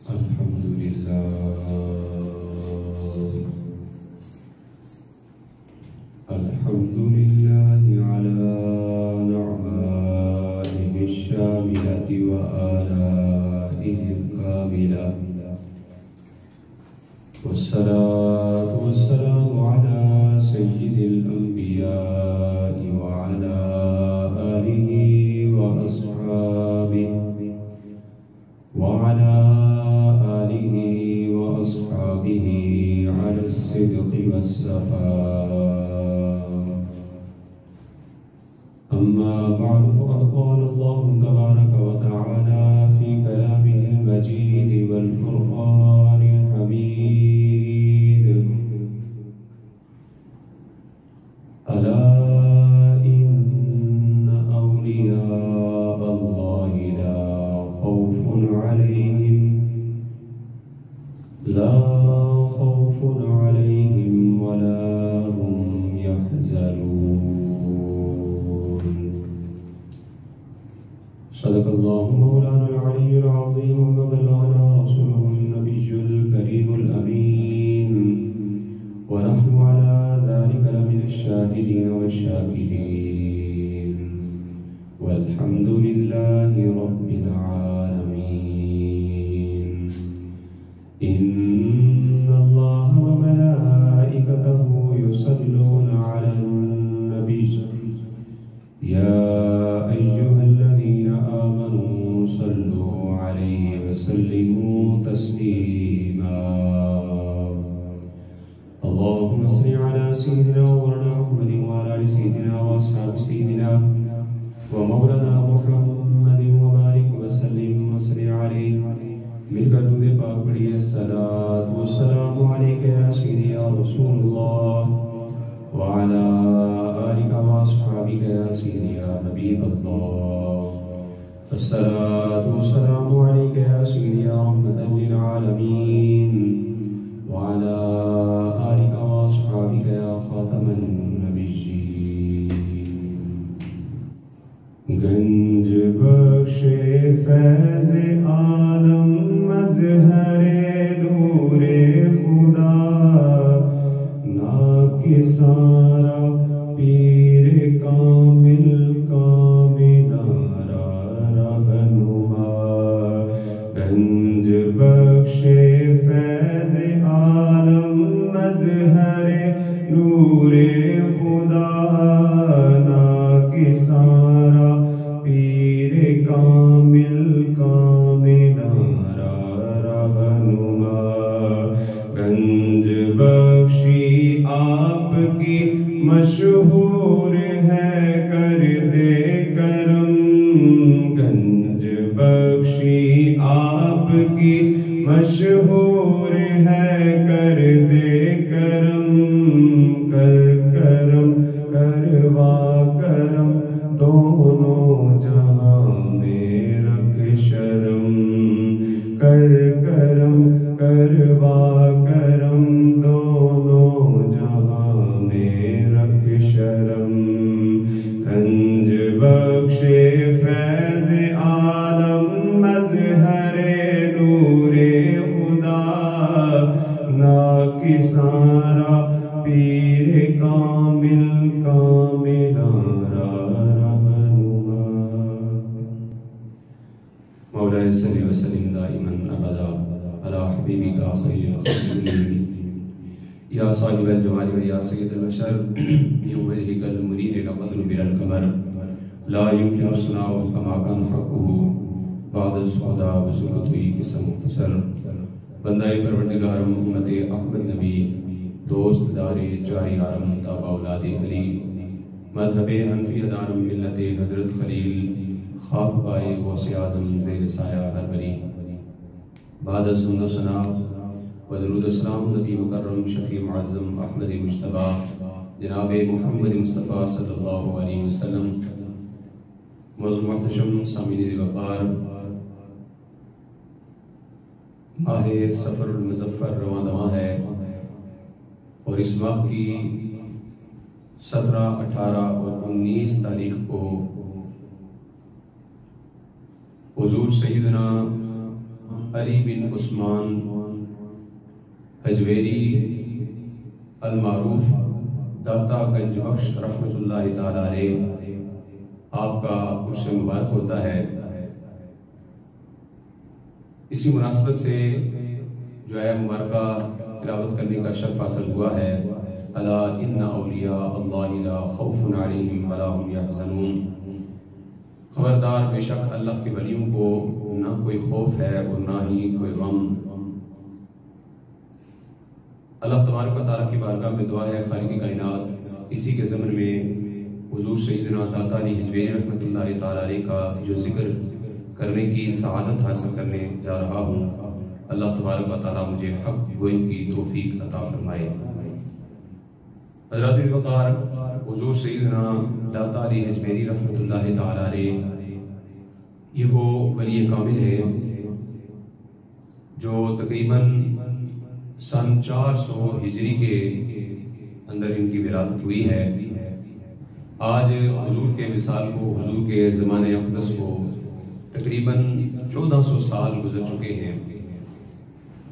الحمد لله على نعمائه الشاملة وآلائه الكاملة، والصلاة والسلام على سيد الأنبياء وعلى آله وأصحابه على الصدق والصفاء. أما بعد، فقد قال الله تبارك وتعالى في كلامه المجيد والفرقان الحميد: ألا إن أولياء الله لا خوف عليهم ولا هم يحزنون. صدق الله مولانا العلي العظيم، وبلغنا رسوله النبي الكريم الأمين، ونحن على ذلك لمن الشاهدين والشاكرين، والحمد لله رب العالمين. إن الله وملائكته يصلون على النبي، يا أيها الذين آمنوا صلوا عليه وسلموا تسليما. اللهم صل على سيدنا ومولانا محمد وعلى آل سيدنا وأصحاب سيدنا ومولانا محمد وبارك وسلم وصل عليه. مل کر درود پاک پڑھیے: الصلاۃ والسلام علیک یا سیدی یا رسول اللہ وعلی آلک واصحابک یا سیدی یا حبیب اللہ. الصلاۃ والسلام علیک یا سیدی یا رحمۃ للعالمین وعلی آلک واصحابک یا خاتم النبیین. گنج بخش فیض عالم مظہر نور خدا، ناکسارا پیر کامل کاملارا رہنما. گنج بخش فیض عالم مظہر نور خدا، ناکسارا پیر کامل کاملارا رہنما. گنج بخشی آپ کی مشہور ہے کر دے کرم. گنج بخشی آپ کی مشہور ہے کر دے کرم. کر کرم کروا کرم دونوں جہاں میں رکھ شرم. کر کرم کروا کرم دونوں جہاں میں رکھ شرم. گنج بخش فیض عالم مظہر نور خدا، ناکسارا پیر کامل کاملارا رہنما. مولانا صلی وسلم دائما ابدا علی حبیبک خیر خلق یا صاحب الجمال و یا سید البشر. من وجهک المنیر لقد نبر القمر، لا يمكن ثناؤه كما كان حقه بعد السعداء بسلطوی قسم مختصر. بندہ پروردگارم امت احمد نبی، دوست دار جاری آرم تابع اولاد علی، مذہب حنفی دانم ملت حضرت خلیل، خاک پائے غوث اعظم زیر سایہ ہر ولی. بعد از حمد و ثنا و درود السلام نبی مکرم شفیع معظم احمد مجتبی جناب محمد مصطفیٰ صلی اللہ علیہ وسلم. موضوع محتشم سامعین وقار، ماہ سفر المظفر رواں دواں ہے، اور اس ماہ کی 17، 18 اور 19 تاریخ کو حضور سیدنا علی بن عثمان حجویری المعروف داتا گنج بخش رحمۃ اللہ تعالی علیہ آپ کا عرس مبارک ہوتا ہے۔ اسی مناسبت سے جو ہے مبارکہ تلاوت کرنے کا شرف حاصل ہوا ہے۔ الا ان اولیاء اللہ لا خوف علیہم ولا هم یحزنون، خبردار بے شک اللہ کے ولیوں کو نہ کوئی خوف ہے اور نہ ہی کوئی غم۔ اللہ تبارک و تعالیٰ کی بارگاہ میں دعا ہے خالق کائنات اسی کے ضمن میں حضور سیدنا داتا علی حجویری رحمۃ اللہ تعالیٰ علیہ کا جو ذکر کرنے کی سعادت حاصل کرنے جا رہا ہوں، اللہ تبارک و تعالیٰ مجھے حق گوئی کی توفیق عطا فرمائے۔ حضرت وقار حضور سیدنا داتا علی حجویری رحمۃ اللہ تعالیٰ علیہ یہ وہ ولی کامل ہے جو تقریباً سن 400 ہجری کے اندر ان کی ولادت ہوئی ہے۔ آج حضور کے وصال کو، حضور کے زمانہ اقدس کو تقریباً 1400 سال گزر چکے ہیں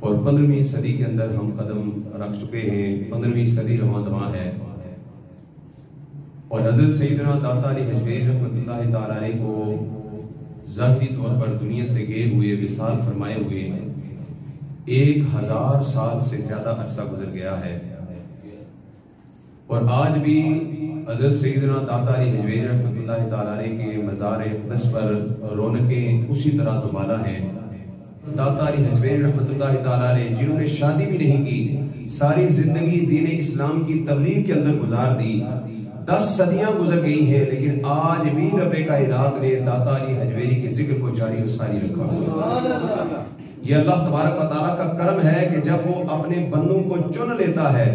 اور 15ویں صدی کے اندر ہم قدم رکھ چکے ہیں۔ 15ویں صدی رواں دواں ہے اور حضرت سیدنا داتا علی حجویری رحمۃ اللہ تعالیٰ علیہ کو ظاہری طور پر دنیا سے گئے ہوئے وصال فرمائے ہوئے 1000 سال سے زیادہ عرصہ گزر گیا ہے، اور آج بھی حضرت سیدنا داتا علی حجویری رحمۃ اللہ تعالیٰ علیہ کے مزار اقدس پر رونقیں اسی طرح دوبالا ہیں۔ داتا علی حجویری رحمۃ اللہ تعالیٰ علیہ جنہوں نے شادی بھی نہیں کی، ساری زندگی دین اسلام کی تبلیغ کے اندر گزار دی، 10 صدیاں گزر گئی ہیں، لیکن آج بھی رب کائنات نے داتا علی حجویری کے ذکر کو جاری و ساری رکھا ہوا۔ یہ اللہ تبارک و تعالیٰ کا کرم ہے کہ جب وہ اپنے بندوں کو چن لیتا ہے،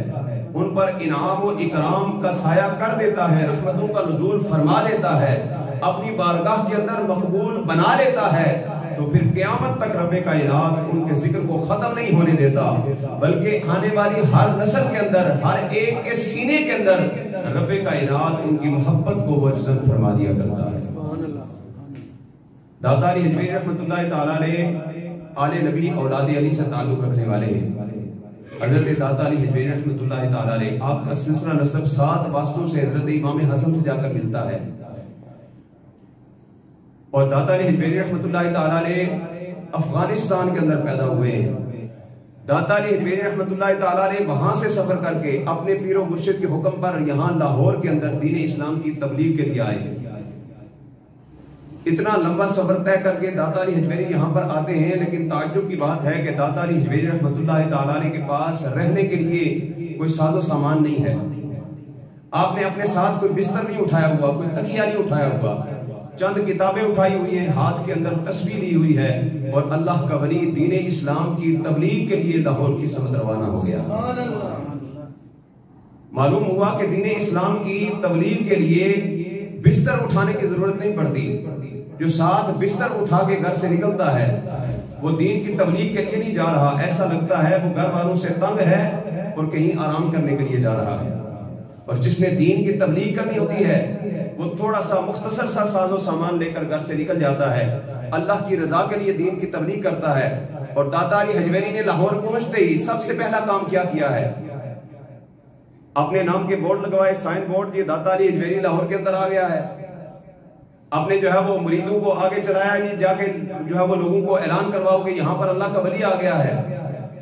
ان پر انعام و اکرام کا سایہ کر دیتا ہے، رحمتوں کا نزول فرما لیتا ہے، اپنی بارگاہ کے اندر مقبول بنا لیتا ہے، تو پھر قیامت تک رب کائنات ان کے ذکر کو ختم نہیں ہونے دیتا، بلکہ آنے والی ہر نسل کے اندر، ہر ایک کے سینے کے اندر رب کائنات ان کی محبت کو وجزن فرما دیا کرتا ہے۔ داتا علی حجویری رحمۃ اللہ تعالیٰ علیہ آل نبی اولاد علی سے تعلق رکھنے والے ہیں۔ حضرت داتا علی حجویری رحمۃ اللہ تعالیٰ علیہ آپ کا سلسلہ نسب 7 واسطوں سے حضرت امام حسن سے جا کر ملتا ہے، اور داتا علی حجویری رحمۃ اللہ تعالیٰ علیہ افغانستان کے اندر پیدا ہوئے ہیں۔ داتا علی حجویری رحمۃ اللہ تعالیٰ علیہ وہاں سے سفر کر کے اپنے پیر و مرشد کے حکم پر یہاں لاہور کے اندر دین اسلام کی تبلیغ کے لیے آئے۔ اتنا لمبا سفر طے کر کے داتا علی حجویری یہاں پر آتے ہیں، لیکن تعجب کی بات ہے کہ داتا علی حجویری رحمۃ اللہ تعالیٰ علیہ کے پاس رہنے کے لیے کوئی ساز و سامان نہیں ہے۔ آپ نے اپنے ساتھ کوئی بستر نہیں اٹھایا ہوا، کوئی تکیہ نہیں اٹھایا ہوا، چند کتابیں اٹھائی ہوئی ہیں، ہاتھ کے اندر تسبیح لی ہوئی ہے، اور اللہ کا ولی دین اسلام کی تبلیغ کے لیے لاہور کی سمت روانہ ہو گیا۔ معلوم ہوا کہ دین اسلام کی تبلیغ کے لیے بستر اٹھانے کی ضرورت نہیں پڑتی، جو ساتھ بستر اٹھا کے گھر سے نکلتا ہے وہ دین کی تبلیغ کے لیے نہیں جا رہا، ایسا لگتا ہے وہ گھر والوں سے تنگ ہے اور کہیں آرام کرنے کے لیے جا رہا ہے۔ اور جس نے دین کی تبلیغ کرنی ہوتی ہے وہ تھوڑا سا مختصر سا ساز و سامان لے کر گھر سے نکل جاتا ہے، اللہ کی رضا کے لیے دین کی تبلیغ کرتا ہے۔ اور داتا علی حجویری نے لاہور پہنچتے ہی سب سے پہلا کام کیا ہے، اپنے نام کے بورڈ لگوائے، سائن بورڈ، یہ داتا علی حجویری لاہور کے اندر آ گیا ہے۔ اپنے جو ہے وہ مریدوں کو آگے چلایا نہیں، جا کے جو ہے وہ لوگوں کو اعلان کرواؤ کہ یہاں پر اللہ کا ولی آ گیا ہے،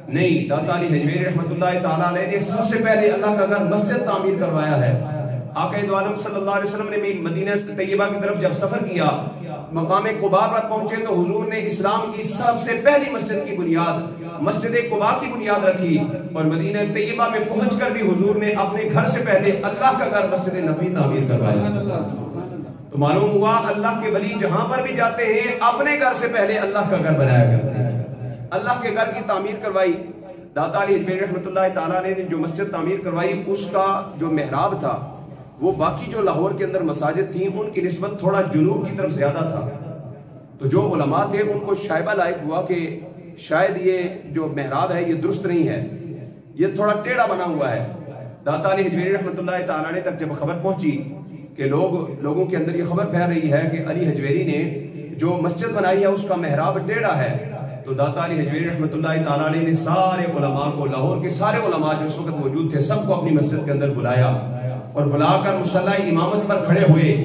نہیں، داتا علی حجویری رحمۃ اللہ تعالیٰ علیہ نے سب سے پہلے اللہ کا گھر مسجد تعمیر کروایا ہے۔ آقا دو عالم صلی اللہ علیہ وسلم نے بھی مدینہ طیبہ کی طرف جب سفر کیا، مقام قباء پر پہنچے تو حضور نے اسلام کی سب سے پہلی مسجد کی بنیاد مسجد قباء کی بنیاد رکھی، اور مدینہ طیبہ میں پہنچ کر بھی حضور نے اپنے گھر سے پہلے اللہ کا گھر مسجد نبوی تعمیر کروایا۔ تو معلوم ہوا اللہ کے ولی جہاں پر بھی جاتے ہیں اپنے گھر سے پہلے اللہ کا گھر بنایا کرتے ہیں، اللہ کے گھر کی تعمیر کروائی۔ داتا علی حجویری رحمۃ اللہ تعالیٰ نے جو مسجد تعمیر کروائی، اس کا جو محراب تھا وہ باقی جو لاہور کے اندر مساجد تھیں ان کی نسبت تھوڑا جنوب کی طرف زیادہ تھا، تو جو علماء تھے ان کو شائبہ لائق ہوا کہ شاید یہ جو محراب ہے یہ درست نہیں ہے، یہ تھوڑا ٹیڑھا بنا ہوا ہے۔ داتا علی حجویری رحمۃ اللہ تعالیٰ نے تک جب خبر پہنچی کہ لوگوں کے اندر یہ خبر پھیل رہی ہے کہ علی حجویری نے جو مسجد بنائی ہے اس کا محراب ٹیڑھا ہے، تو داتا علی حجویری رحمۃ اللہ تعالیٰ علیہ نے سارے علماء کو، لاہور کے سارے علماء جو اس وقت موجود تھے، سب کو اپنی مسجد کے اندر بلایا اور بلا کر مصلی امامت پر کھڑے ہوئے۔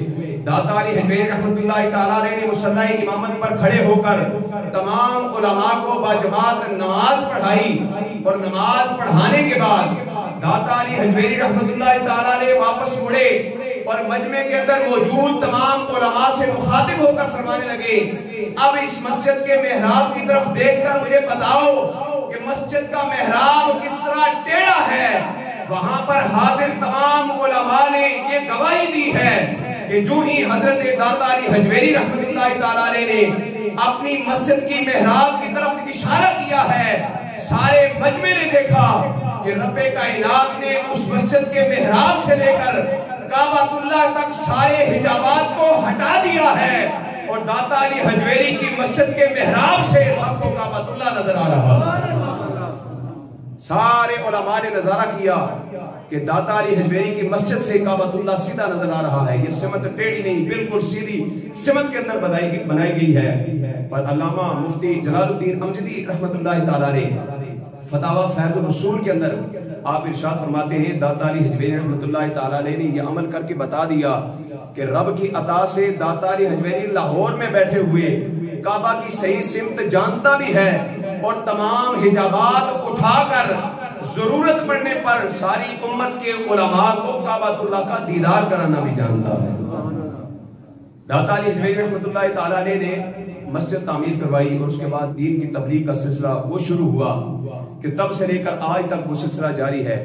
داتا علی حجویری رحمۃ اللہ تعالیٰ علیہ نے مصلی امامت پر کھڑے ہو کر تمام علماء کو باجماعت نماز پڑھائی، اور نماز پڑھانے کے بعد داتا علی حجویری رحمۃ اللہ تعالیٰ علیہ واپس مڑے اور مجمع کے اندر موجود تمام علماء سے مخاطب ہو کر فرمانے لگے، اب اس مسجد کے محراب کی طرف دیکھ کر مجھے بتاؤ کہ مسجد کا محراب کس طرح ٹیڑھا ہے۔ وہاں پر حاضر تمام علماء نے یہ گواہی دی ہے کہ جو ہی حضرت داتا علی حجویری رحمۃ اللہ تعالیٰ علیہ نے اپنی مسجد کی محراب کی طرف اشارہ کیا ہے، سارے مجمع نے دیکھا کہ رب کائنات نے اس مسجد کے محراب سے لے کر کعبۃ اللہ تک سارے حجابات کو ہٹا دیا ہے، اور داتا علی حجویری کی مسجد کے محراب سے سب کو کعبۃ اللہ نظر آ رہا ہے۔ سارے علماء نے نظارہ کیا کہ داتا علی حجویری کی مسجد سے کعبۃ اللہ سیدھا نظر آ رہا ہے، یہ سمت ٹیڑھی نہیں، بالکل سیدھی سمت کے اندر بنائی گئی ہے۔ اور علامہ مفتی جلال الدین امجدی رحمۃ اللہ تعالیٰ نے فتاوی فیض الرسول کے اندر آپ ارشاد فرماتے ہیں، داتا علی حجویری رحمۃ اللہ تعالیٰ علیہ نے یہ عمل کر کے بتا دیا کہ رب کی عطا سے داتا علی حجویری لاہور میں بیٹھے ہوئے کعبہ کی صحیح سمت جانتا بھی ہے، اور تمام حجابات اٹھا کر ضرورت پڑنے پر ساری امت کے علماء کو کعبۃ اللہ کا دیدار کرانا بھی جانتا ہے۔ داتا علی حجویری رحمۃ اللہ تعالیٰ علیہ نے مسجد تعمیر کروائی، اور اس کے بعد دین کی تبلیغ کا سلسلہ وہ شروع ہوا کہ تب سے لے کر آج تک وہ سلسلہ جاری ہے۔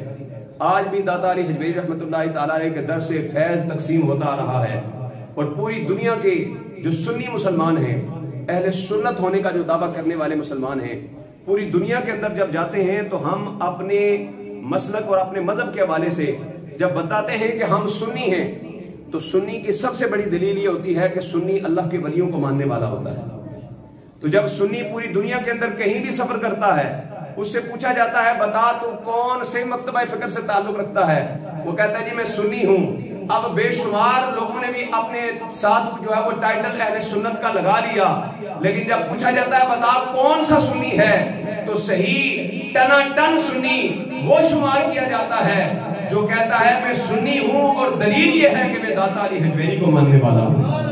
آج بھی داتا علی حجویری رحمۃ اللہ تعالیٰ علیہ کے در سے فیض تقسیم ہوتا رہا ہے، اور پوری دنیا کے جو سنی مسلمان ہیں، اہل سنت ہونے کا جو دعویٰ کرنے والے مسلمان ہیں، پوری دنیا کے اندر جب جاتے ہیں تو ہم اپنے مسلک اور اپنے مذہب کے حوالے سے جب بتاتے ہیں کہ ہم سنی ہیں، تو سنی کی سب سے بڑی دلیل یہ ہوتی ہے کہ سنی اللہ کے ولیوں کو ماننے والا ہوتا ہے۔ تو جب سنی پوری دنیا کے اندر کہیں بھی سفر کرتا ہے، اس سے پوچھا جاتا ہے بتا تو کون سے مکتبہ فکر سے تعلق رکھتا ہے، وہ کہتا ہے جی میں سنی ہوں۔ اب بے شمار لوگوں نے بھی اپنے ساتھ جو ہے وہ ٹائٹل اہل سنت کا لگا لیا، لیکن جب پوچھا جاتا ہے بتا کون سا سنی ہے، تو صحیح ٹنا ٹن سنی وہ شمار کیا جاتا ہے جو کہتا ہے میں سنی ہوں، اور دلیل یہ ہے کہ میں داتا علی حجویری کو ماننے والا ہوں،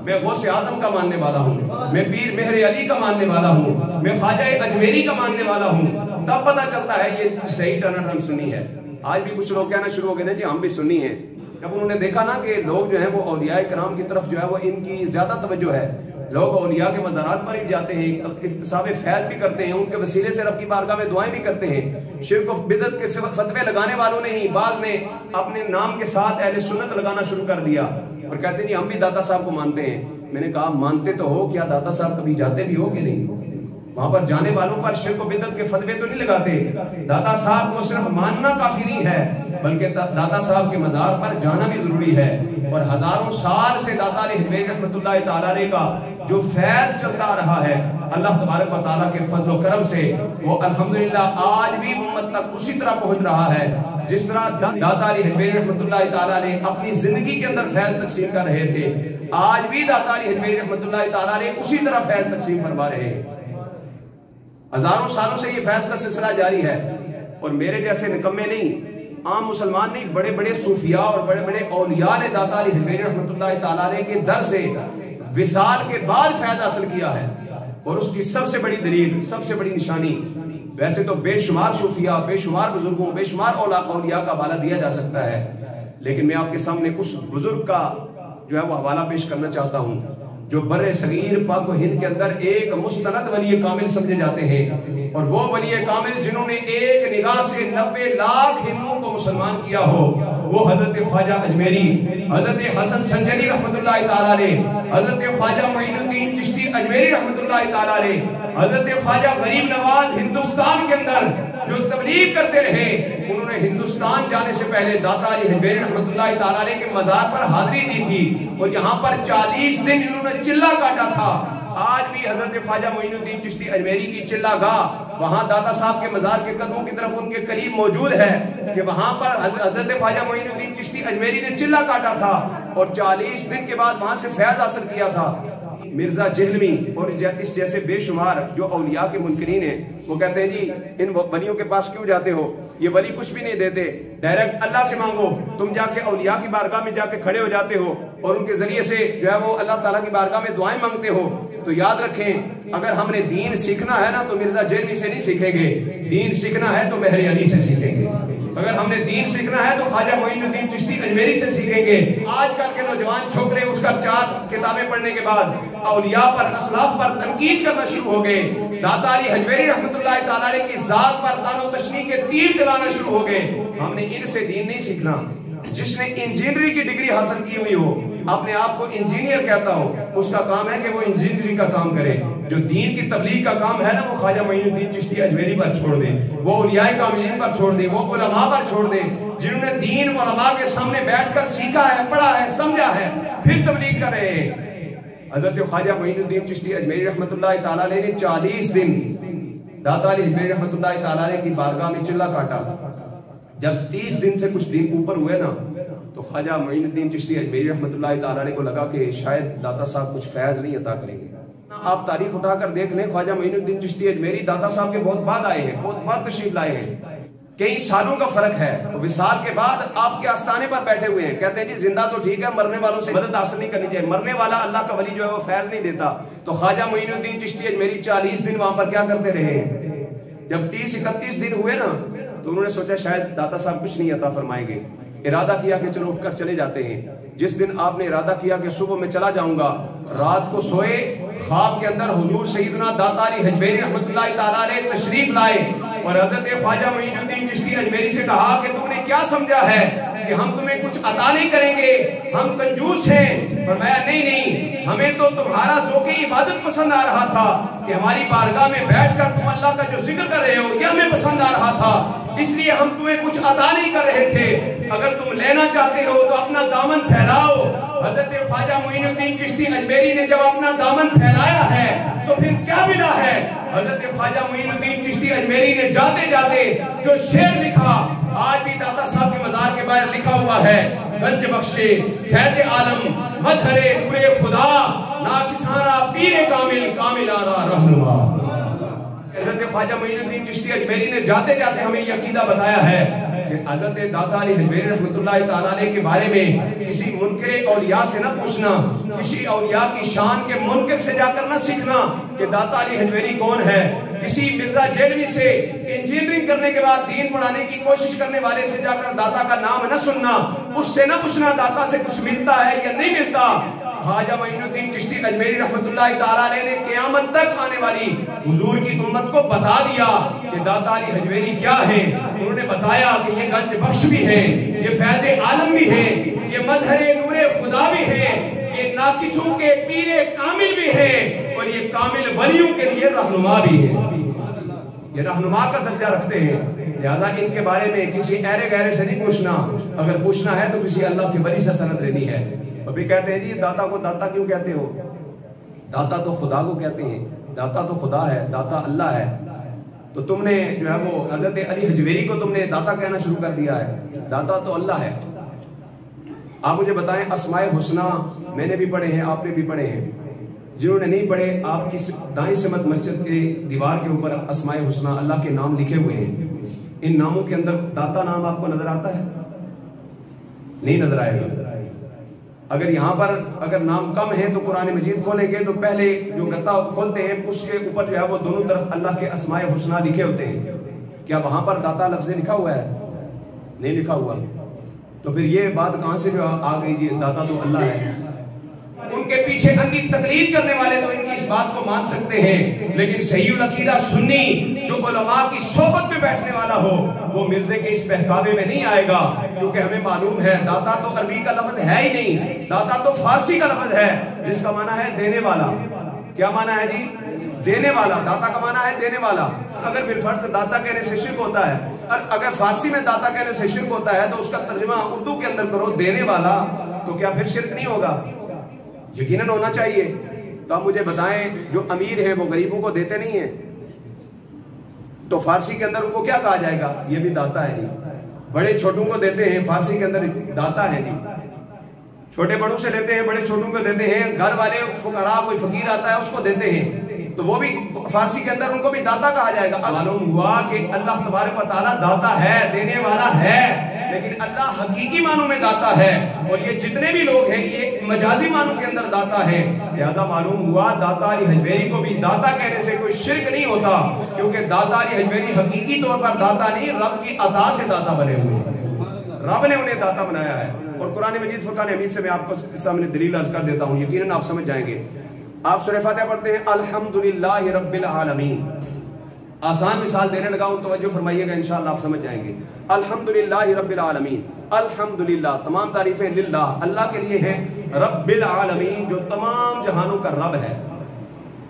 میں غوث اعظم کا ماننے والا ہوں، میں پیر مہر علی کا ماننے والا ہوں، میں خواجہ اجمیری کا ماننے والا ہوں۔ تب پتہ چلتا ہے یہ صحیح ٹنا ٹن سنی ہے۔ آج بھی کچھ لوگ کہنا شروع ہو گئے نا جی ہم بھی سنی ہیں، جب انہوں نے دیکھا نا کہ لوگ جو ہیں وہ اولیاء کرام کی طرف جو ہے وہ ان کی زیادہ توجہ ہے، لوگ اولیاء کے مزارات پر بھی جاتے ہیں، اکتساب فیض بھی کرتے ہیں، ان کے وسیلے سے رب کی بارگاہ میں دعائیں بھی کرتے ہیں، شرک و بدعت کے فتوے لگانے والوں نے ہی بعض نے اپنے نام کے ساتھ اہل سنت لگانا شروع کر دیا اور کہتے ہیں جی ہم بھی داتا صاحب کو مانتے ہیں۔ میں نے کہا مانتے تو ہو، کیا داتا صاحب کبھی جاتے بھی ہو کہ نہیں؟ وہاں پر جانے والوں پر شرک و بدعت کے فتوے تو نہیں لگاتے۔ داتا صاحب کو صرف ماننا کافی نہیں ہے، بلکہ داتا صاحب کے مزار پر جانا بھی ضروری ہے، اور ہزاروں سال سے داتا علی حجویری رحمۃ اللہ تعالیٰ علیہ کا جو فیض چلتا رہا ہے، اللہ تبارک و تعالیٰ کے فضل و کرم سے وہ الحمدللہ آج بھی امت تک اسی طرح پہنچ رہا ہے جس طرح داتا علی حجویری رحمۃ اللہ تعالیٰ علیہ اپنی زندگی کے اندر فیض تقسیم کر رہے تھے، آج بھی داتا علی حجویری رحمۃ اللہ تعالیٰ علیہ اسی طرح فیض تقسیم فرما رہے ہیں۔ ہزاروں سالوں سے یہ فیض کا سلسلہ جاری ہے، اور میرے جیسے نکمے نہیں، عام مسلمان نہیں، بڑے بڑے صوفیاء اور بڑے بڑے اولیاء نے داتا علی حجویری رحمۃ اللہ تعالیٰ علیہ کے در سے وصال کے بعد فیض حاصل کیا ہے، اور اس کی سب سے بڑی دلیل، سب سے بڑی نشانی، ویسے تو بے شمار صوفیاء، بے شمار بزرگوں، بے شمار اولیاء کا حوالہ دیا جا سکتا ہے، لیکن میں آپ کے سامنے اس بزرگ کا جو ہے وہ حوالہ پیش کرنا چاہتا ہوں جو بر صغیر پاک و ہند کے اندر ایک مستند ولی کامل سمجھے جاتے ہیں، اور وہ ولی کامل جنہوں نے ایک نگاہ سے 90 لاکھ ہندوؤں کو مسلمان کیا ہو، وہ حضرت خواجہ اجمیری، حضرت حسن سنجری رحمۃ اللہ تعالیٰ علیہ، حضرت خواجہ معین الدین چشتی اجمیری رحمۃ اللہ تعالیٰ علیہ، حضرت خواجہ غریب نواز ہندوستان کے اندر جو تبلیغ کرتے رہے، انہوں نے ہندوستان جانے سے پہلے داتا علی حجویری رحمۃ اللہ تعالیٰ علیہ کے مزار پر حاضری دی تھی، اور یہاں پر 40 دن انہوں نے چلہ کاٹا تھا۔ آج بھی حضرت خواجہ معین الدین چشتی اجمیری کی چلہ گاہ وہاں داتا صاحب کے مزار کے قدموں کی طرف ان کے قریب موجود ہے کہ وہاں پر حضرت خواجہ معین الدین چشتی اجمیری نے چلہ کاٹا تھا، اور 40 دن کے بعد وہاں سے فیض حاصل کیا تھا۔ مرزا جہلمی اور اس جیسے بے شمار جو اولیاء کے منکرین ہیں، وہ کہتے ہیں جی ان ولیوں کے پاس کیوں جاتے ہو، یہ ولی کچھ بھی نہیں دیتے، ڈائریکٹ اللہ سے مانگو۔ تم جا کے اولیاء کی بارگاہ میں جا کے کھڑے ہو جاتے ہو اور ان کے ذریعے سے جو ہے وہ اللہ تعالیٰ کی بارگاہ میں دعائیں مانگتے ہو۔ تو یاد رکھیں، اگر ہم نے دین سیکھنا ہے نا تو مرزا جہلمی سے نہیں سیکھیں گے، دین سیکھنا ہے تو مہر علی سے سیکھیں گے۔ اگر ہم نے دین سیکھنا ہے تو خواجہ معین الدین چشتی اجمیری سے سیکھیں گے۔ آج کل کے نوجوان چھوکرے اٹھ کر 4 کتابیں پڑھنے کے بعد اولیاء پر، اسلاف پر تنقید کرنا شروع ہو گئے، داتا علی حجویری رحمۃ اللہ تعالیٰ علیہ کی ذات پر طعن و تشنیع کے تیر چلانا شروع ہو گئے۔ ہم نے ان سے دین نہیں سیکھنا۔ جس نے انجینئرنگ کی ڈگری حاصل کی ہوئی ہو، اپنے آپ کو انجینئر کہتا ہو، اس کا کام ہے کہ وہ انجینئرنگ کا کام کرے۔ جو دین کی تبلیغ کا کام ہے نا، وہ خواجہ معین الدین چشتی اجمیری پر چھوڑ دے، وہ اولیاء کاملین پر چھوڑ دے، وہ علماء پر چھوڑ دے، جنہوں نے دین علماء کے سامنے بیٹھ کر سیکھا ہے، پڑھا ہے، سمجھا ہے، پھر تبلیغ کر رہے ہیں۔ حضرت خواجہ معین الدین چشتی اجمیری رحمۃ اللہ تعالیٰ علیہ نے 40 دن داتا علی حجویری رحمۃ اللہ تعالیٰ علیہ کی بارگاہ میں چلا کاٹا۔ جب 30 دن سے کچھ دن اوپر ہوئے نا، تو خواجہ معین الدین چشتی اجمیری رحمۃ اللہ تعالیٰ علیہ کو لگا کہ شاید داتا صاحب کچھ فیض نہیں عطا کریں گے۔ آپ تاریخ اٹھا کر دیکھ لیں، خواجہ معین الدین چشتی اجمیری داتا صاحب کے بہت بعد آئے ہیں، بہت بعد تشریف لائے ہیں، کئی سالوں کا فرق ہے۔ وصال کے بعد آپ کے آستانے پر بیٹھے ہوئے ہیں، کہتے ہیں جی زندہ تو ٹھیک ہے، مرنے والوں سے مدد حاصل نہیں کرنی چاہیے، مرنے والا اللہ کا ولی جو ہے وہ فیض نہیں دیتا۔ تو خواجہ معین الدین چشتی اجمیری 40 دن وہاں پر کیا کرتے رہے ہیں۔ جب 30-31 دن ہوئے نا، تو انہوں نے سوچا شاید داتا صاحب کچھ نہیں عطا فرمائیں گے، ارادہ کیا کہ چلو اٹھ کر چلے جاتے ہیں۔ جس دن آپ نے ارادہ کیا کہ صبح میں چلا جاؤں گا، رات کو سوئے، خواب کے اندر حضور سیدنا داتا علی حجویری رحمۃ اللہ تعالیٰ علیہ تشریف لائے اور حضرت خواجہ معین الدین چشتی اجمیری سے کہا کہ تم نے کیا سمجھا ہے کہ ہم تمہیں کچھ عطا نہیں کریں گے، ہم کنجوس ہیں؟ فرمایا نہیں، ہمیں تو تمہارا ذوق عبادت پسند آ رہا تھا کہ ہماری بارگاہ میں بیٹھ کر تم اللہ کا جو ذکر کر رہے ہو یہ ہمیں پسند آ رہا تھا، اس لیے ہم تمہیں کچھ عطا نہیں کر رہے تھے۔ اگر تم لینا چاہتے ہو تو اپنا دامن پھیلاؤ۔ حضرت خواجہ معین الدین چشتی اجمیری نے جب اپنا دامن پھیلایا ہے تو پھر کیا ملا ہے؟ حضرت خواجہ معین الدین چشتی اجمیری نے جاتے جاتے جو شعر لکھا، آج بھی داتا صاحب کے مزار کے باہر لکھا ہوا ہے، گنج بخشے فیض عالم مظہر نور خدا، ناکسانہ پیر کامل کامل آرا رہنما۔ حضرت خواجہ معین الدین چشتی اجمیری نے جاتے جاتے ہمیں یہ عقیدہ بتایا ہے کہ حضرت داتا علی حجویری رحمۃ اللہ تعالیٰ علیہ کے بارے میں کسی منکر اولیاء سے نہ پوچھنا، کسی اولیاء کی شان کے منکر سے جا کر نہ سیکھنا کہ داتا علی حجویری کون ہے، کسی مرزا جہلمی سے انجینئرنگ کرنے کے بعد دین پڑھانے کی کوشش کرنے والے سے جا کر داتا کا نام نہ سننا، اس سے نہ پوچھنا داتا سے کچھ ملتا ہے یا نہیں ملتا۔ خواجہ معین الدین چشتی اجمیری رحمۃ اللہ تعالیٰ علیہ نے قیامت تک آنے والی حضور کی امت کو بتا دیا کہ داتا علی حجویری کیا ہے۔ انہوں نے بتایا کہ یہ گنج بخش بھی ہے، یہ فیض عالم بھی ہے، یہ مظہر نور خدا بھی ہے، یہ ناقصوں کے پیر کامل بھی ہے، اور یہ کامل ولیوں کے لیے رہنما بھی ہے، یہ رہنما کا درجہ رکھتے ہیں۔ لہذا ان کے بارے میں کسی ایرے گہرے سے نہیں پوچھنا، اگر پوچھنا ہے تو کسی اللہ کے ولی سے سند لینی ہے۔ ابھی کہتے ہیں جی داتا کو داتا کیوں کہتے ہو؟ داتا تو خدا کو کہتے ہیں، داتا تو خدا ہے، داتا اللہ ہے، تو تم نے جو ہے وہ حضرت علی حجویری کو تم نے داتا کہنا شروع کر دیا ہے، داتا تو اللہ ہے۔ آپ مجھے بتائیں، اسماء حسنہ میں نے بھی پڑھے ہیں، آپ نے بھی پڑھے ہیں، جنہوں نے نہیں پڑھے آپ کی دائیں سمت مسجد کے دیوار کے اوپر اسماء حسنہ اللہ کے نام لکھے ہوئے ہیں، ان ناموں کے اندر داتا نام آپ کو نظر آتا ہے؟ نہیں نظر آئے گا۔ اگر یہاں پر اگر نام کم ہے تو قرآن مجید کھولیں گے تو پہلے جو گتا کھولتے ہیں اس کے اوپر جو ہے وہ دونوں طرف اللہ کے اسماء حسنہ لکھے ہوتے ہیں، کیا وہاں پر داتا لفظ لکھا ہوا ہے؟ نہیں لکھا ہوا، تو پھر یہ بات کہاں سے جو آ گئی جی داتا تو اللہ ہے؟ ان کے پیچھے اندھی تقلید کرنے والے تو ان کی اس بات کو مان سکتے ہیں، لیکن صحیح العقیدہ سنی جو علماء کی صحبت میں بیٹھنے والا ہو وہ مرزے کے اس بہکاوے میں نہیں آئے گا، کیونکہ ہمیں معلوم ہے داتا تو عربی کا لفظ ہے ہی نہیں، داتا تو فارسی کا لفظ ہے جس کا معنی ہے دینے والا۔ کیا معنی ہے جی؟ دینے والا۔ داتا کا معنی ہے دینے والا۔ اگر بالفرض داتا کہنے سے شرک ہوتا ہے، اور اگر فارسی میں داتا کہنے سے شرک ہوتا ہے تو اس کا ترجمہ اردو کے اندر کرو دینے والا، تو کیا پھر شرک نہیں ہوگا؟ یقیناً ہونا چاہیے۔ تو آپ مجھے بتائیں جو امیر ہیں وہ غریبوں کو دیتے نہیں ہیں، تو فارسی کے اندر ان کو کیا کہا جائے گا؟ یہ بھی داتا ہے جی۔ بڑے چھوٹوں کو دیتے ہیں، فارسی کے اندر داتا ہے جی۔ چھوٹے بڑوں سے لیتے ہیں، بڑے چھوٹوں کو دیتے ہیں، گھر والے فقراء کوئی فقیر آتا ہے اس کو دیتے ہیں، تو وہ بھی فارسی کے اندر ان کو بھی داتا کہا جائے گا۔ معلوم ہوا کہ اللہ تبارک و تعالیٰ داتا ہے، دینے والا ہے، لیکن اللہ حقیقی معنوں میں داتا ہے، اور یہ جتنے بھی لوگ ہیں یہ مجازی معنوں کے اندر داتا ہے۔ لہذا معلوم ہوا داتا علی حجویری کو بھی داتا کہنے سے کوئی شرک نہیں ہوتا، کیونکہ داتا علی حجویری حقیقی طور پر داتا نہیں، رب کی عطا سے داتا بنے ہوئے ہیں، رب نے انہیں داتا بنایا ہے۔ اور قرآن مجید فرقان حمید سے میں آپ کو سامنے دلیل عرض کر دیتا ہوں، یقیناً آپ سمجھ جائیں گے۔ آپ سورہ فاتحہ پڑھتے ہیں الحمدللہ رب العالمین، آسان مثال دینے لگا ہوں، توجہ فرمائیے گا، انشاءاللہ آپ سمجھ جائیں گے۔ الحمدللہ رب العالمین، الحمدللہ تمام تعریفیں للہ اللہ کے لیے ہیں، رب العالمین جو تمام جہانوں کا رب ہے۔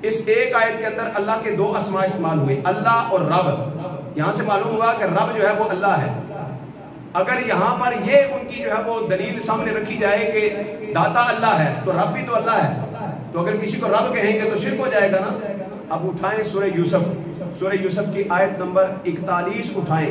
اس ایک آیت کے اندر اللہ کے دو اسماء استعمال ہوئے، اللہ اور رب۔ یہاں سے معلوم ہوا کہ رب جو ہے وہ اللہ ہے۔ اگر یہاں پر یہ ان کی جو ہے وہ دلیل سامنے رکھی جائے کہ داتا اللہ ہے تو رب بھی تو اللہ ہے، تو اگر کسی کو رب کہیں گے تو شرک ہو جائے گا نا۔ اب اٹھائیں سورہ یوسف، سورہ یوسف کی آیت نمبر 41 اٹھائیں۔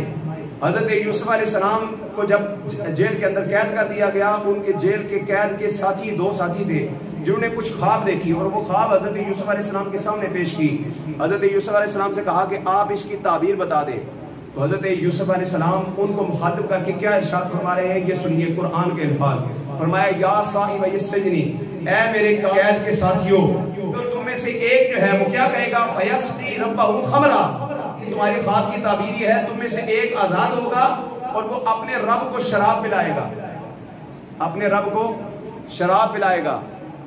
حضرت یوسف علیہ السلام کو جب جیل کے اندر قید کر دیا گیا، ان کے جیل کے قید کے ساتھی دو ساتھی تھے جنہوں نے کچھ خواب دیکھی، اور وہ خواب حضرت یوسف علیہ السلام کے سامنے پیش کی۔ حضرت یوسف علیہ السلام سے کہا کہ آپ اس کی تعبیر بتا دیں، تو حضرت یوسف علیہ السلام ان کو مخاطب کر کے کیا ارشاد فرما رہے ہیں، یہ سنیے قرآن کے الفاظ۔ فرمایا یا صاحب السجن، اے میرے قید کے ساتھیوں، تو تم میں سے ایک جو ہے وہ کیا کرے گا، فیسقی ربہ خمرا، تمہاری خواب کی تعبیر یہ ہے، تم میں سے ایک آزاد ہوگا اور وہ اپنے رب کو شراب پلائے گا، اپنے رب کو شراب پلائے گا۔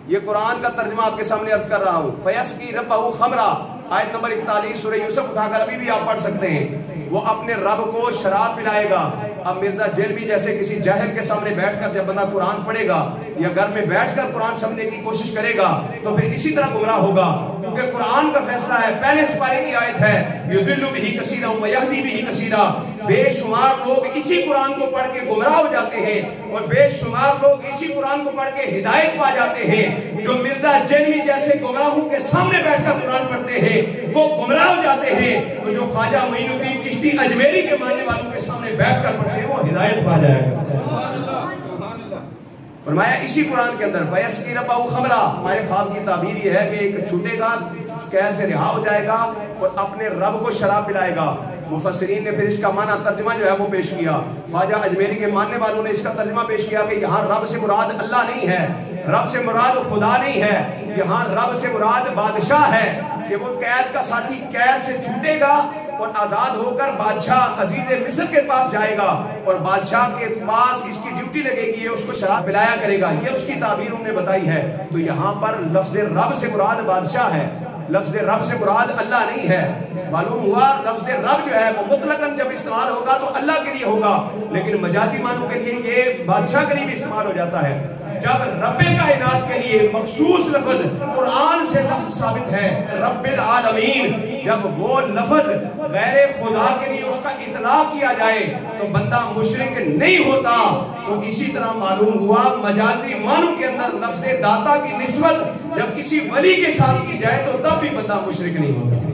یہ قرآن کا ترجمہ آپ کے سامنے عرض کر رہا ہوں، فیسقی ربہ خمرا، آیت نمبر 41 سورہ یوسف اٹھا کر ابھی بھی آپ پڑھ سکتے ہیں، وہ اپنے رب کو شراب پلائے گا۔ اب مرزا جیل بھی جیسے کسی جاہل کے سامنے بیٹھ کر جب بندہ قرآن پڑھے گا یا گھر میں بیٹھ کر قرآن سمجھنے کی کوشش کرے گا تو پھر اسی طرح گمراہ ہوگا، کیونکہ قرآن کا فیصلہ ہے، پہلے سپارے کی آیت ہے، یضل بہ کثیرا ویہدی بہ کثیرا، بے شمار لوگ اسی قرآن کو پڑھ کے گمراہ ہو جاتے ہیں اور بے شمار لوگ اسی قرآن کو پڑھ کے ہدایت پا جاتے ہیں۔ جو مرزا جیلوی جیسے گمراہوں کے سامنے بیٹھ کر قرآن پڑھتے ہیں وہ گمراہ ہو جاتے ہیں، اور جو خواجہ معین الدین چشتی اجمیری کے ماننے والوں کے سامنے بیٹھ کر پڑھتے ہیں وہ ہدایت پا جائے گا۔ فرمایا اسی قرآن کے اندر فیسقی ربہ خمرا، ہمارے خواب کی تعبیر یہ ہے کہ ایک چھوٹے گا، قید سے رہا ہو جائے گا اور اپنے رب کو شراب پلائے گا۔ مفسرین نے پھر اس کا معنی ترجمہ جو ہے وہ پیش کیا، خواجہ اجمیری کے ماننے والوں نے اس کا ترجمہ پیش کیا کہ یہاں رب سے مراد اللہ نہیں ہے، رب سے مراد خدا نہیں ہے، یہاں رب سے مراد بادشاہ ہے، کہ وہ قید کا ساتھی قید سے چھوٹے گا اور آزاد ہو کر بادشاہ عزیز مصر کے پاس جائے گا اور بادشاہ کے پاس اس کی ڈیوٹی لگے گی، یہ اس کو شراب پلایا کرے گا، یہ اس کی تعبیر انہوں نے بتائی ہے۔ تو یہاں پر لفظ رب سے مراد بادشاہ ہے، لفظ رب سے مراد اللہ نہیں ہے۔ معلوم ہوا لفظ رب جو ہے وہ مطلقاً جب استعمال ہوگا تو اللہ کے لیے ہوگا، لیکن مجازی معنوں کے لیے یہ بادشاہ کے لیے بھی استعمال ہو جاتا ہے۔ جب رب کائنات کے لیے مخصوص لفظ قرآن سے لفظ ثابت ہے رب العالمین، جب وہ لفظ غیر خدا کے لیے اس کا اطلاق کیا جائے تو بندہ مشرک نہیں ہوتا۔ تو اسی طرح معلوم ہوا مجازی معنوں کے اندر لفظ داتا کی نسبت جب کسی ولی کے ساتھ کی جائے تو تب بھی بندہ مشرک نہیں ہوتا۔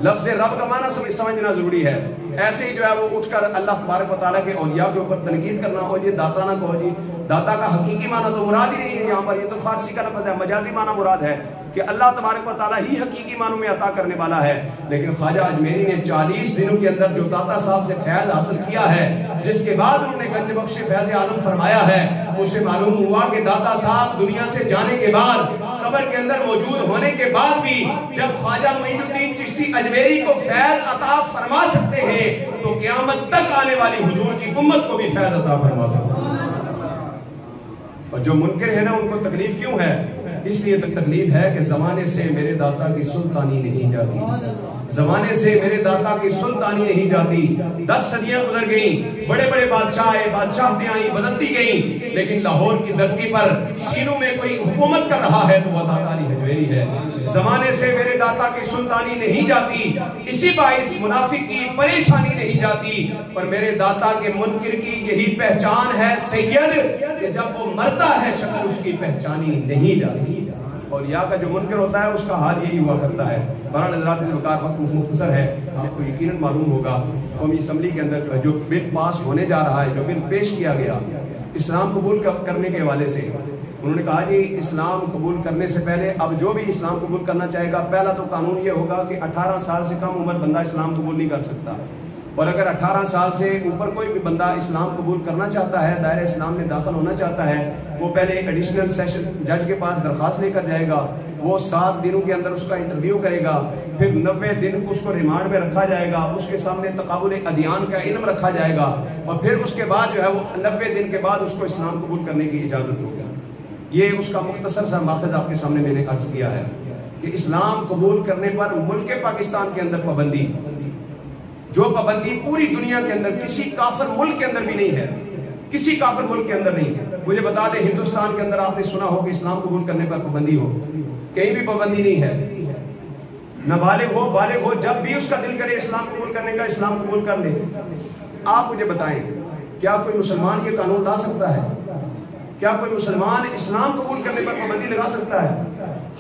لفظ رب کا معنی سمجھنا ضروری ہے۔ ایسے ہی جو ہے وہ اٹھ کر اللہ تبارک و تعالیٰ کے اولیاء کے اوپر تنقید کرنا ہو، یہ داتا نہ کہو جی، داتا کا حقیقی معنی تو مراد ہی نہیں ہے یہاں پر، یہ تو فارسی کا لفظ ہے، مجازی معنی مراد ہے کہ اللہ تبارک و تعالیٰ ہی حقیقی معنوں میں عطا کرنے والا ہے۔ لیکن خواجہ اجمیری نے 40 دنوں کے اندر جو داتا صاحب سے فیض حاصل کیا ہے، جس کے بعد انہوں نے گنج بخش فیض عالم فرمایا ہے، اس سے معلوم ہوا کہ داتا صاحب دنیا سے جانے کے بعد، قبر کے اندر موجود ہونے کے بعد بھی جب خواجہ معین الدین چشتی اجمیری کو فیض عطا فرما سکتے ہیں تو قیامت تک آنے والی حضور کی امت کو بھی فیض عطا فرما سکتے ہیں۔ اور جو منکر ہے نا ان کو تکلیف کیوں ہے؟ اس لیے تکلیف ہے کہ زمانے سے میرے داتا کی سلطانی نہیں جاتی، زمانے سے میرے داتا کی سلطانی نہیں جاتی۔ 10 صدیاں گزر گئیں، بڑے بڑے بادشاہ آئے، بادشاہتیں آئیں، بدلتی گئیں، لیکن لاہور کی دھرتی پر سینوں میں کوئی حکومت کر رہا ہے تو وہ داتا علی حجویری ہے۔ زمانے سے میرے داتا کی سلطانی نہیں جاتی، اسی باعث منافق کی پریشانی نہیں جاتی، اور میرے داتا کے منکر کی یہی پہچان ہے سید کہ جب وہ مرتا ہے شکل اس کی پہچانی نہیں جاتی۔ اور یا کا جو منکر ہوتا ہے اس کا حال یہی ہوا کرتا ہے۔ بہرحال حضرات اس وقت وقت مختصر ہے، آپ کو یقیناً معلوم ہوگا قومی اسمبلی کے اندر جو بل پاس ہونے جا رہا ہے، جو بل پیش کیا گیا، اسلام قبول کرنے کے حوالے سے انہوں نے کہا جی اسلام قبول کرنے سے پہلے اب جو بھی اسلام قبول کرنا چاہے گا پہلا تو قانون یہ ہوگا کہ 18 سال سے کم عمر بندہ اسلام قبول نہیں کر سکتا، اور اگر 18 سال سے اوپر کوئی بھی بندہ اسلام قبول کرنا چاہتا ہے، دائرہ اسلام میں داخل ہونا چاہتا ہے، وہ پہلے ایڈیشنل سیشن جج کے پاس درخواست لے کر جائے گا، وہ 7 دنوں کے اندر اس کا انٹرویو کرے گا، پھر 90 دن اس کو ریمانڈ میں رکھا جائے گا، اس کے سامنے تقابل ادیان کا علم رکھا جائے گا، اور پھر اس کے بعد جو ہے وہ 90 دن کے بعد اس کو اسلام قبول کرنے کی اجازت ہوگی۔ یہ اس کا مختصر سا ماخذ آپ کے سامنے میں نے عرض کیا ہے کہ اسلام قبول کرنے پر ملک پاکستان کے اندر پابندی، جو پابندی پوری دنیا کے اندر کسی کافر ملک کے اندر بھی نہیں ہے، کسی کافر ملک کے اندر نہیں ہے۔ مجھے بتا دیں ہندوستان کے اندر آپ نے سنا ہو کہ اسلام قبول کرنے پر پابندی ہو؟ کہیں بھی پابندی نہیں ہے۔ نابالغ ہو بالغ ہو جب بھی اس کا دل کرے اسلام قبول کرنے کا اسلام قبول کر لے۔ آپ مجھے بتائیں کیا کوئی مسلمان یہ قانون لا سکتا ہے؟ کیا کوئی مسلمان اسلام قبول کرنے پر پابندی لگا سکتا ہے؟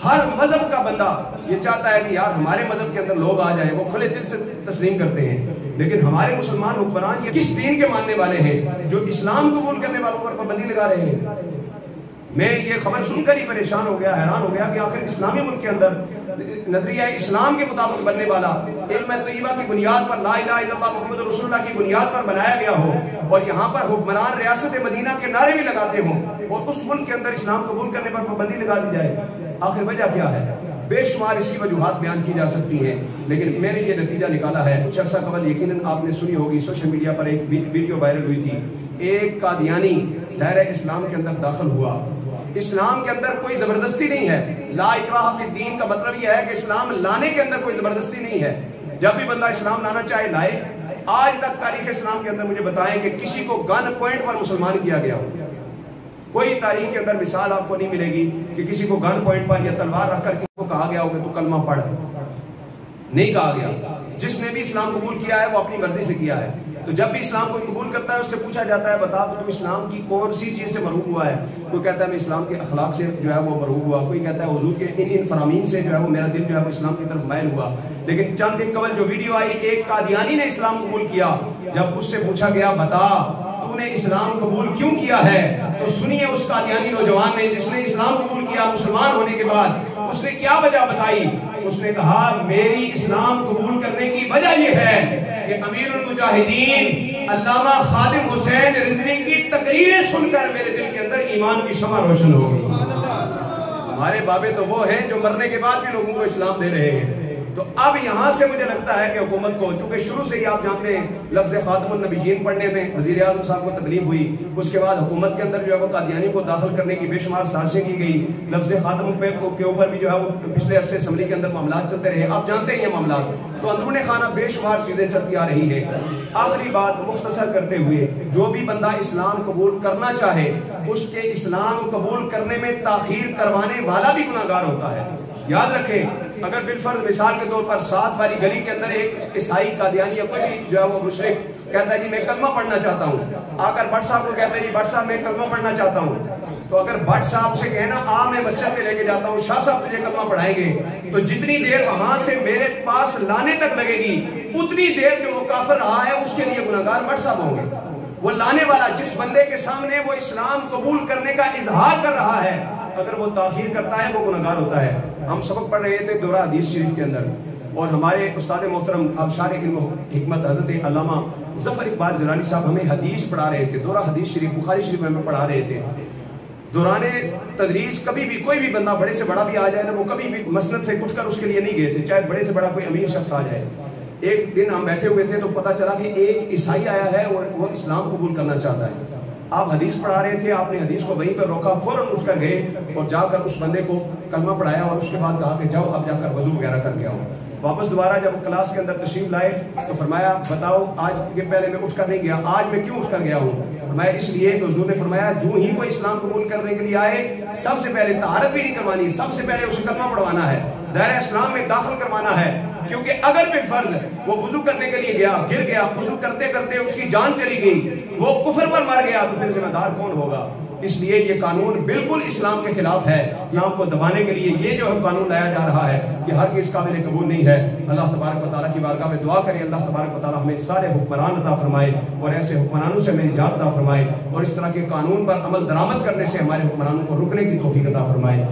ہر مذہب کا بندہ یہ چاہتا ہے کہ یار ہمارے مذہب کے اندر لوگ آ جائیں، وہ کھلے دل سے تسلیم کرتے ہیں، لیکن ہمارے مسلمان حکمران یہ کس دین کے ماننے والے ہیں جو اسلام قبول کرنے والوں پر پابندی لگا رہے ہیں؟ میں یہ خبر سن کر ہی پریشان ہو گیا، حیران ہو گیا کہ آخر اسلامی ملک کے اندر نظریہ اسلام کے مطابق بننے والا علم طیبہ کی بنیاد پر، لا الہ الا اللہ محمد رسول اللہ کی بنیاد پر بنایا گیا ہو، اور یہاں پر حکمران ریاست مدینہ کے نعرے بھی لگاتے ہوں، اور اس ملک کے اندر اسلام قبول کرنے پر پابندی لگا دی جائے، آخر وجہ کیا ہے؟ بے شمار اس کی وجوہات بیان کی جا سکتی ہیں، لیکن میں نے یہ نتیجہ نکالا ہے۔ کچھ عرصہ قبل یقیناً آپ نے سنی ہوگی، سوشل میڈیا پر ایک ویڈیو وائرل ہوئی تھی، ایک قادیانی دائرہ اسلام کے اندر داخل ہوا۔ اسلام کے اندر کوئی زبردستی نہیں ہے، لا اکراہ فی الدین کا مطلب یہ ہے کہ اسلام لانے کے اندر کوئی زبردستی نہیں ہے، جب بھی بندہ اسلام لانا چاہے لائے۔ آج تک تاریخ اسلام کے اندر مجھے بتائیں کہ کسی کو گن پوائنٹ پر مسلمان کیا گیا ہو؟ کوئی تاریخ کے اندر مثال آپ کو نہیں ملے گی کہ کسی کو گن پوائنٹ پر یا تلوار رکھ کر کسی کو کہا گیا ہو کہ تو کلمہ پڑھ، نہیں کہا گیا۔ جس نے بھی اسلام قبول کیا ہے وہ اپنی مرضی سے کیا ہے۔ تو جب بھی اسلام کوئی قبول کرتا ہے اس سے پوچھا جاتا ہے بتا تو اسلام کی کون سی چیز سے مرغوب ہوا ہے؟ کوئی کہتا ہے میں اسلام کے اخلاق سے جو ہے وہ مرغوب ہوا، کوئی کہتا ہے حضور کے ان فرامین سے جو ہے وہ میرا دل جو ہے وہ اسلام کی طرف مائل ہوا۔ لیکن چند دن قبل جو ویڈیو آئی، ایک قادیانی نے اسلام قبول کیا، جب اس سے پوچھا گیا بتا تو نے اسلام قبول کیوں کیا ہے، تو سنیے اس قادیانی نوجوان نے جس نے اسلام قبول کیا مسلمان ہونے کے بعد، اس نے کیا وجہ بتائی؟ اس نے کہا میری اسلام قبول کرنے کی وجہ یہ ہے کہ امیر المجاہدین علامہ خادم حسین رضوی کی تقریریں سن کر میرے دل کے اندر ایمان کی شمع روشن ہو گئی۔ ہمارے بابے تو وہ ہیں جو مرنے کے بعد بھی لوگوں کو اسلام دے رہے ہیں۔ تو اب یہاں سے مجھے لگتا ہے کہ حکومت کو، چونکہ شروع سے ہی آپ جانتے ہیں لفظ خاتم النبیین پڑھنے میں وزیر اعظم صاحب کو تکلیف ہوئی، اس کے بعد حکومت کے اندر جو ہے وہ قادیانی کو داخل کرنے کی بے شمار سازشیں کی گئی، لفظ خاتم کے اوپر بھی جو ہے وہ پچھلے عرصے اسمبلی کے اندر معاملات چلتے رہے، آپ جانتے ہیں یہ معاملات، تو اندرون خانہ بے شمار چیزیں چلتی آ رہی ہیں۔ آخری بات مختصر کرتے ہوئے، جو بھی بندہ اسلام قبول کرنا چاہے اس کے اسلام قبول کرنے میں تاخیر کروانے والا بھی گناہگار ہوتا ہے۔ یاد رکھیں اگر بالفرض مثال کے طور پر 7 والی گلی کے اندر ایک عیسائی قادیانی یا کوئی بھی جو ہے وہ مشرک کہتا ہے جی میں کلمہ پڑھنا چاہتا ہوں، آ کر بٹ صاحب کو کہتا ہے جی بٹ صاحب میں کلمہ پڑھنا چاہتا ہوں، تو اگر بٹ صاحب سے کہنا آ میں مسجد میں لے کے جاتا ہوں، شاہ صاحب تجھے کلمہ پڑھائیں گے، تو جتنی دیر وہاں سے میرے پاس لانے تک لگے گی اتنی دیر جو وہ کافر رہا ہے اس کے لیے گناہگار بٹ صاحب ہوں گے۔ وہ لانے والا جس بندے کے سامنے وہ اسلام قبول کرنے کا اظہار کر رہا ہے، اگر وہ تاخیر کرتا ہے وہ گناہگار ہوتا ہے۔ ہم سبق پڑھ رہے تھے دورہ حدیث شریف کے اندر، اور ہمارے استاد محترم ابشار علم و حکمت حضرت علامہ ظفر اقبال جلانی صاحب ہمیں حدیث پڑھا رہے تھے، دورہ حدیث شریف بخاری شریف میں ہمیں پڑھا رہے تھے۔ دوران تدریس کبھی بھی کوئی بھی بندہ بڑے سے بڑا بھی آ جائے نا، وہ کبھی بھی مسند سے اٹھ کر اس کے لیے نہیں گئے تھے، چاہے بڑے سے بڑا کوئی امیر شخص آ جائے۔ ایک دن ہم بیٹھے ہوئے تھے تو پتہ چلا کہ ایک عیسائی آیا ہے اور وہ اسلام قبول کرنا چاہتا ہے۔ آپ حدیث پڑھا رہے تھے، آپ نے حدیث کو وہیں پر روکا، فوراً اٹھ کر گئے اور جا کر اس بندے کو کلمہ پڑھایا، اور اس کے بعد کہا کہ جاؤ اب جا کر وضو وغیرہ کر کے آؤ۔ واپس دوبارہ جب کلاس کے اندر تشریف لائے تو فرمایا بتاؤ آج کے پہلے میں اٹھ کر نہیں گیا، آج میں کیوں اٹھ کر گیا ہوں؟ فرمایا اس لیے کہ حضور نے فرمایا جو ہی کوئی اسلام قبول کرنے کے لیے آئے سب سے پہلے طہارت بھی نہیں کروانی، سب سے پہلے اسے کلمہ پڑھوانا ہے، دائرہ اسلام میں داخل کروانا ہے، کیونکہ اگر بھی فرض وہ وضو کرنے کے لیے گیا، گر گیا، وضو کرتے کرتے اس کی جان چلی گئی، وہ کفر پر مر گیا، تو پھر ذمہ دار کون ہوگا؟ اس لیے یہ قانون بالکل اسلام کے خلاف ہے. اسلام کو دبانے کے لیے یہ جو قانون لایا جا رہا ہے یہ ہرگز قابل قبول نہیں ہے. اللہ تبارک و تعالیٰ کی بارگاہ میں دعا کریں اللہ تبارک و تعالیٰ ہمیں سارے حکمران عطا فرمائے اور ایسے حکمرانوں سے ہمیں نجات عطا فرمائے اور اس طرح کے قانون پر عمل درآمد کرنے سے ہمارے حکمرانوں کو رکنے کی توفیق عطا فرمائے.